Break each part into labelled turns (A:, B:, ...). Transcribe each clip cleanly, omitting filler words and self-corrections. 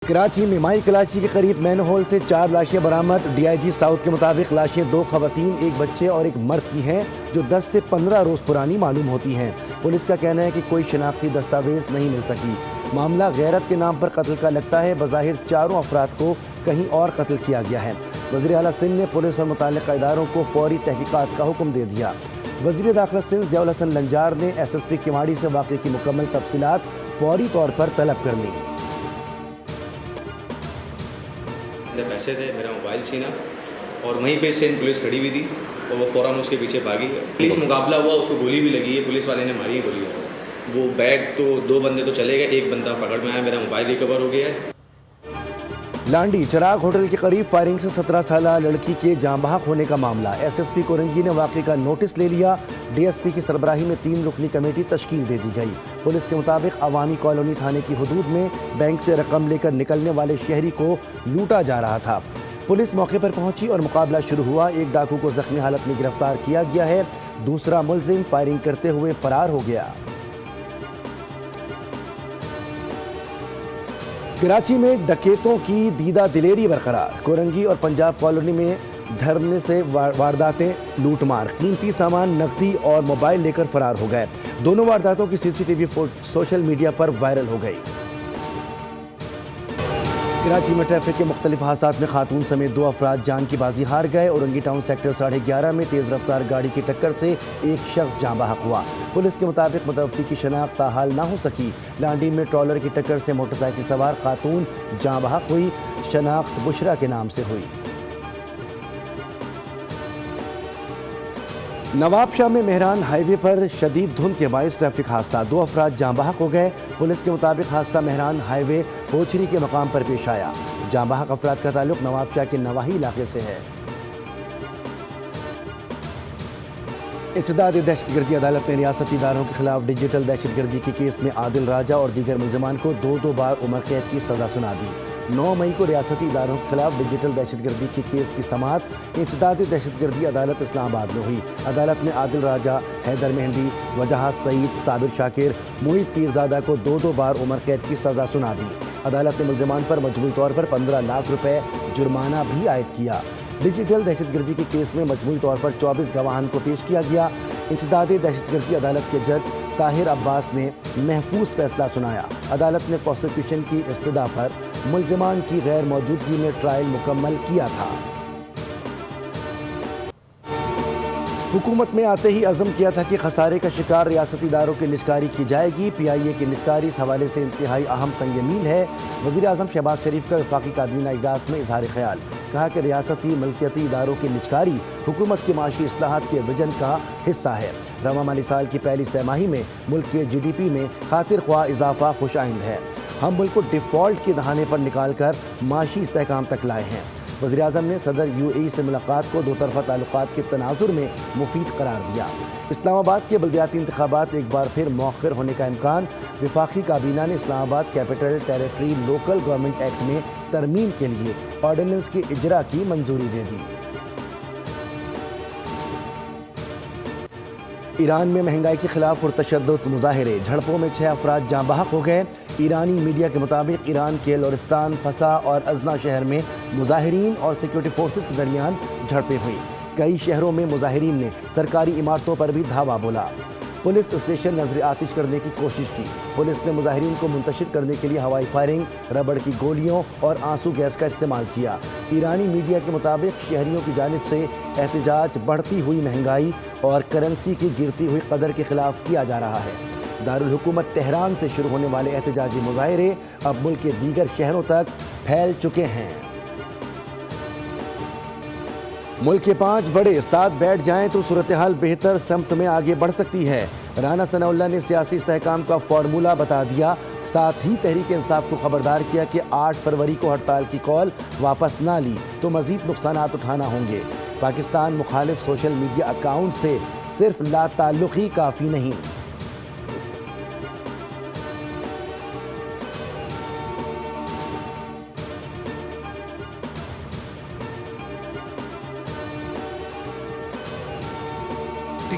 A: کراچی میں مائی کلاچی کے قریب مین ہول سے 4 لاشیں برآمد۔ ڈی آئی جی ساؤتھ کے مطابق لاشیں 2 خواتین، 1 بچے اور 1 مرد کی ہیں جو 10 سے 15 روز پرانی معلوم ہوتی ہیں۔ پولیس کا کہنا ہے کہ کوئی شناختی دستاویز نہیں مل سکی۔ معاملہ غیرت کے نام پر قتل کا لگتا ہے۔ بظاہر چاروں افراد کو کہیں اور قتل کیا گیا ہے۔ وزیر اعلیٰ سندھ نے پولیس اور متعلقہ اداروں کو فوری تحقیقات کا حکم دے دیا۔ وزیر داخلہ سندھ ضیاء الحسن لنجار نے ایس ایس پی کیواڑی سے واقعے کی مکمل تفصیلات فوری طور پر طلب کر لیں۔
B: پیسے تھے، میرا موبائل چھینا اور وہیں پہ سندھ پولیس کھڑی ہوئی تھی اور وہ فوراً اس کے پیچھے بھاگی۔ پولیس مقابلہ ہوا، اس کو گولی بھی لگی ہے، پولیس والے نے ماری ہے گولی۔ وہ بیگ تو 2 بندے تو چلے گئے، 1 بندہ پکڑ میں آیا، میرا موبائل ریکور ہو گیا ہے۔
A: لانڈی چراغ ہوٹل کے قریب فائرنگ سے 17 سالہ لڑکی کے جاں بحق ہونے کا معاملہ۔ ایس ایس پی کورنگی نے واقعے کا نوٹس لے لیا۔ ڈی ایس پی کی سربراہی میں 3 رکنی کمیٹی تشکیل دے دی گئی۔ پولیس کے مطابق عوامی کالونی تھانے کی حدود میں بینک سے رقم لے کر نکلنے والے شہری کو لوٹا جا رہا تھا۔ پولیس موقع پر پہنچی اور مقابلہ شروع ہوا۔ 1 ڈاکو کو زخمی حالت میں گرفتار کیا گیا ہے، دوسرا ملزم فائرنگ کرتے ہوئے فرار ہو گیا۔ کراچی میں ڈکیتوں کی دیدہ دلیری برقرار۔ کورنگی اور پنجاب کالونی میں دھرنے سے وارداتیں، لوٹ مار، قیمتی سامان، نقدی اور موبائل لے کر فرار ہو گئے۔ دونوں وارداتوں کی C C T V social media پر وائرل ہو گئی۔ کراچی میں ٹریفک کے مختلف حادثات میں خاتون سمیت 2 افراد جان کی بازی ہار گئے۔ اورنگی ٹاؤن سیکٹر 11:30 میں تیز رفتار گاڑی کی ٹکر سے 1 شخص جاں بحق ہوا۔ پولیس کے مطابق متوفی کی شناخت تاحال نہ ہو سکی۔ لانڈی میں ٹرالر کی ٹکر سے موٹر سائیکل سوار خاتون جاں بحق ہوئی، شناخت بشرا کے نام سے ہوئی۔ نواب شاہ میں مہران ہائی وے پر شدید دھند کے باعث ٹریفک حادثہ، 2 افراد جاں بحق ہو گئے۔ پولیس کے مطابق حادثہ مہران ہائی وے پوچھری کے مقام پر پیش آیا۔ جاں بحق افراد کا تعلق نواب شاہ کے نواحی علاقے سے ہے۔ انسداد دہشت گردی عدالت نے ریاستی اداروں کے خلاف ڈیجیٹل دہشت گردی کے کیس میں عادل راجہ اور دیگر ملزمان کو 2 بار عمر قید کی سزا سنا دی۔ 9 مئی کو ریاستی اداروں کے خلاف ڈیجیٹل دہشت گردی کے کیس کی سماعت انسداد دہشت گردی عدالت اسلام آباد میں ہوئی۔ عدالت نے عادل راجہ، حیدر مہندی، وجاہت سعید، صابر شاکر، موہت پیرزادہ کو 2 بار عمر قید کی سزا سنا دی۔ عدالت نے ملزمان پر مجموعی طور پر 15 لاکھ روپے جرمانہ بھی عائد کیا۔ ڈیجیٹل دہشت گردی کے کیس میں مجموعی طور پر 24 گواہان کو پیش کیا گیا۔ انسداد دہشت گردی عدالت کے جج طاہر عباس نے محفوظ فیصلہ سنایا۔ عدالت نے پروسیکیوشن کی استدعا پر ملزمان کی غیر موجودگی میں ٹرائل مکمل کیا تھا۔ حکومت میں آتے ہی عزم کیا تھا کہ خسارے کا شکار ریاستی اداروں کی نجکاری کی جائے گی۔ پی آئی اے کی نجکاری اس حوالے سے انتہائی اہم سنگ میل ہے۔ وزیر اعظم شہباز شریف کا وفاقی کابینہ اجلاس میں اظہار خیال، کہا کہ ریاستی ملکیتی اداروں کی نجکاری حکومت کی معاشی اصلاحات کے وژن کا حصہ ہے۔ رواں مالی سال کی پہلی سہ ماہی میں ملک کے جی ڈی پی میں خاطر خواہ اضافہ خوش آئند ہے۔ ہم ملک کو ڈیفالٹ کے دہانے پر نکال کر معاشی استحکام تک لائے ہیں۔ وزیر اعظم نے صدر یو اے ای سے ملاقات کو 2 طرفہ تعلقات کے تناظر میں مفید قرار دیا۔ اسلام آباد کے بلدیاتی انتخابات ایک بار پھر مؤخر ہونے کا امکان۔ وفاقی کابینہ نے اسلام آباد capital territory local government act میں ترمیم کے لیے آرڈیننس کے اجرا کی منظوری دے دی۔ ایران میں مہنگائی کے خلاف پرتشدد مظاہرے، جھڑپوں میں 6 افراد جاں بحق ہو گئے۔ ایرانی میڈیا کے مطابق ایران کے لورستان، فسا اور ازنا شہر میں مظاہرین اور سیکیورٹی فورسز کے درمیان جھڑپیں ہوئیں۔ کئی شہروں میں مظاہرین نے سرکاری عمارتوں پر بھی دھاوا بولا۔ پولیس اسٹیشن نظر آتش کرنے کی کوشش کی۔ پولیس نے مظاہرین کو منتشر کرنے کے لیے ہوائی فائرنگ، ربڑ کی گولیوں اور آنسو گیس کا استعمال کیا۔ ایرانی میڈیا کے مطابق شہریوں کی جانب سے احتجاج بڑھتی ہوئی مہنگائی اور کرنسی کی گرتی ہوئی قدر کے خلاف کیا جا رہا ہے۔ دارالحکومت تہران سے شروع ہونے والے احتجاجی مظاہرے اب ملک کے دیگر شہروں تک پھیل چکے ہیں۔ ملک کے 5 بڑے ساتھ بیٹھ جائیں تو صورتحال بہتر سمت میں آگے بڑھ سکتی ہے۔ رانا ثناء اللہ نے سیاسی استحکام کا فارمولہ بتا دیا، ساتھ ہی تحریک انصاف کو خبردار کیا کہ 8 فروری کو ہڑتال کی کال واپس نہ لی تو مزید نقصانات اٹھانا ہوں گے۔ پاکستان مخالف سوشل میڈیا اکاؤنٹ سے صرف لا تعلقی کافی نہیں۔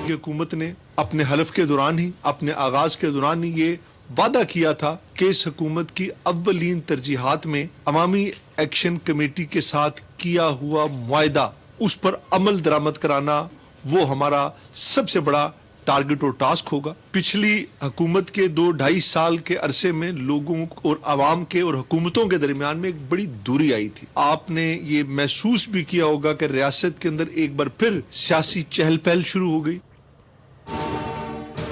C: کی حکومت نے اپنے حلف کے دوران ہی، اپنے آغاز کے دوران ہی یہ وعدہ کیا تھا کہ اس حکومت کی اولین ترجیحات میں عوامی ایکشن کمیٹی کے ساتھ کیا ہوا معاہدہ اس پر عمل درآمد کرانا وہ ہمارا سب سے بڑا ٹارگٹ اور ٹاسک ہوگا۔ پچھلی حکومت کے 2-2.5 سال کے عرصے میں لوگوں اور عوام کے اور حکومتوں کے درمیان میں ایک بڑی دوری آئی تھی۔ آپ نے یہ محسوس بھی کیا ہوگا کہ ریاست کے اندر ایک بار پھر سیاسی چہل پہل شروع ہو گئی۔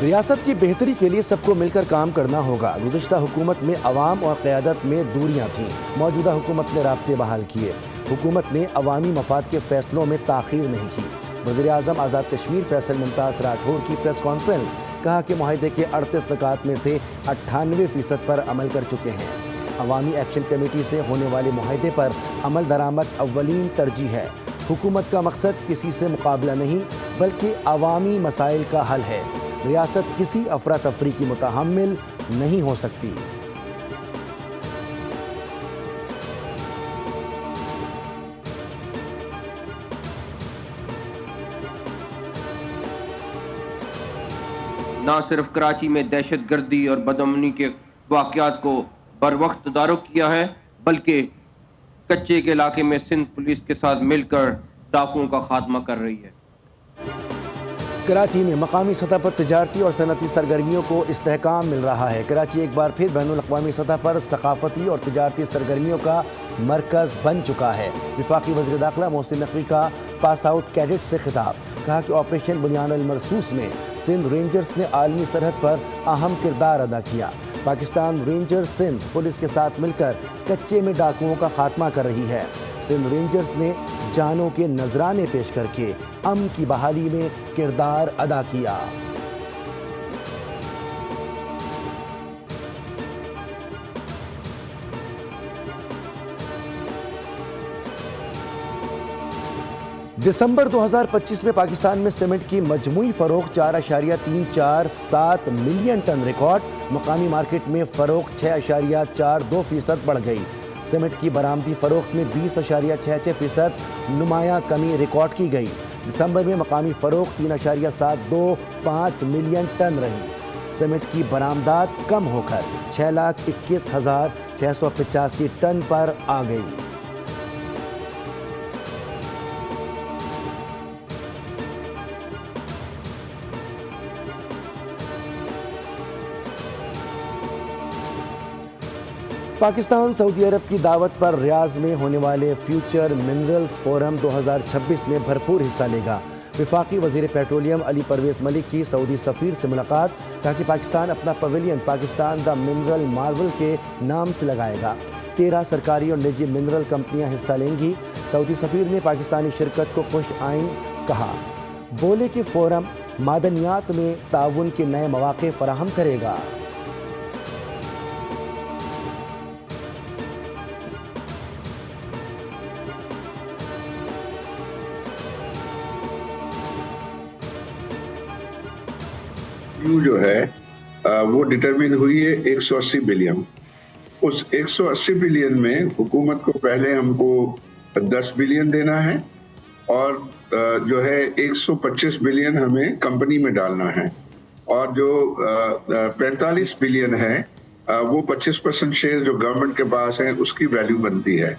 A: ریاست کی بہتری کے لیے سب کو مل کر کام کرنا ہوگا۔ گزشتہ حکومت میں عوام اور قیادت میں دوریاں تھیں، موجودہ حکومت نے رابطے بحال کیے۔ حکومت نے عوامی مفاد کے فیصلوں میں تاخیر نہیں کی۔ وزیر اعظم آزاد کشمیر فیصل ممتاز راٹھور کی پریس کانفرنس، کہا کہ معاہدے کے 38 نکات میں سے 98% پر عمل کر چکے ہیں۔ عوامی ایکشن کمیٹی سے ہونے والے معاہدے پر عمل درآمد اولین ترجیح ہے۔ حکومت کا مقصد کسی سے مقابلہ نہیں بلکہ عوامی مسائل کا حل ہے۔ ریاست کسی افراتفری کی متحمل نہیں ہو سکتی۔
D: نہ صرف کراچی میں دہشت گردی اور بدامنی کے واقعات کو بروقت تدارک کیا ہے بلکہ کچے کے علاقے میں سندھ پولیس کے ساتھ مل کر ڈاکوؤں کا خاتمہ کر رہی ہے۔
A: کراچی میں مقامی سطح پر تجارتی اور صنعتی سرگرمیوں کو استحکام مل رہا ہے۔ کراچی ایک بار پھر بین الاقوامی سطح پر ثقافتی اور تجارتی سرگرمیوں کا مرکز بن چکا ہے۔ وفاقی وزیر داخلہ محسن نقوی کا پاس آؤٹ کیڈٹ سے خطاب، کہا کہ آپریشن بنیان المرصوص میں سندھ رینجرز نے عالمی سرحد پر اہم کردار ادا کیا۔ پاکستان رینجرز سندھ پولیس کے ساتھ مل کر کچے میں ڈاکوؤں کا خاتمہ کر رہی ہے۔ سندھ رینجرز نے جانوں کے نذرانے پیش کر کے امن کی بحالی میں کردار ادا کیا۔ دسمبر 2025 میں پاکستان میں سیمنٹ کی مجموعی فروخت 4.347 ملین ٹن ریکارڈ۔ مقامی مارکیٹ میں فروخت 6.42% بڑھ گئی۔ سیمنٹ کی برآمدی فروخت میں 20.66% نمایاں کمی ریکارڈ کی گئی۔ دسمبر میں مقامی فروخت 3.725 ملین ٹن رہی۔ سیمنٹ کی برآمدات کم ہو کر 6,21,685 ٹن پر آ گئی۔ پاکستان سعودی عرب کی دعوت پر ریاض میں ہونے والے فیوچر منرلز فورم 2026 میں بھرپور حصہ لے گا۔ وفاقی وزیر پیٹرولیم علی پرویز ملک کی سعودی سفیر سے ملاقات، کہا کہ پاکستان اپنا پویلین پاکستان دا منرل مارول کے نام سے لگائے گا۔ 13 سرکاری اور نجی منرل کمپنیاں حصہ لیں گی۔ سعودی سفیر نے پاکستانی شرکت کو خوش آئند کہا، بولے کہ فورم معدنیات میں تعاون کے نئے مواقع فراہم کرے گا۔
E: جو ہے وہ ڈٹرمن ہوئی ہے 180 بلین۔ اس 180 بلین میں حکومت کو پہلے ہم کو 10 بلین دینا ہے اور جو ہے 125 بلین ہمیں کمپنی میں ڈالنا ہے، اور جو 45 بلین ہے وہ 25% شیئر جو گورنمنٹ کے پاس ہیں اس کی ویلیو بنتی ہے۔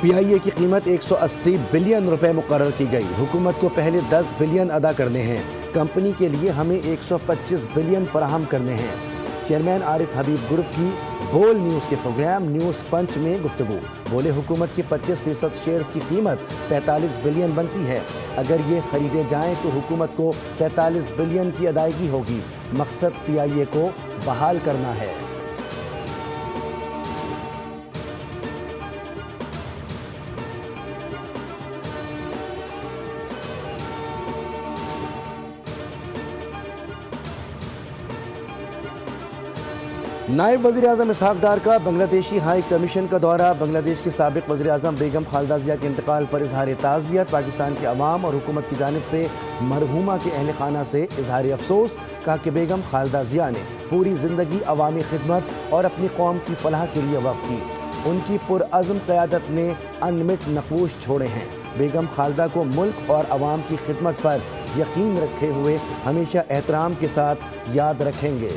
A: پی آئی اے کی قیمت 180 بلین روپے مقرر کی گئی۔ حکومت کو پہلے 10 بلین ادا کرنے ہیں، کمپنی کے لیے ہمیں 125 بلین فراہم کرنے ہیں۔ چیئرمین عارف حبیب گروپ کی بول نیوز کے پروگرام نیوز پنچ میں گفتگو، بولے حکومت کی 25% شیئرز کی قیمت 45 بلین بنتی ہے۔ اگر یہ خریدے جائیں تو حکومت کو 45 بلین کی ادائیگی ہوگی۔ مقصد پی آئی اے کو بحال کرنا ہے۔ نائب وزیر اعظم اسحاق ڈار کا بنگلہ دیشی ہائی کمیشن کا دورہ، بنگلہ دیش کی سابق وزیر اعظم بیگم خالدہ ضیاء کے انتقال پر اظہار تعزیت، پاکستان کے عوام اور حکومت کی جانب سے مرحومہ کے اہل خانہ سے اظہار افسوس، کہا کہ بیگم خالدہ ضیاء نے پوری زندگی عوامی خدمت اور اپنی قوم کی فلاح کے لیے وقف کی، ان کی پرعزم قیادت نے انمٹ نقوش چھوڑے ہیں۔ بیگم خالدہ کو ملک اور عوام کی خدمت پر یقین رکھے ہوئے ہمیشہ احترام کے ساتھ یاد رکھیں گے۔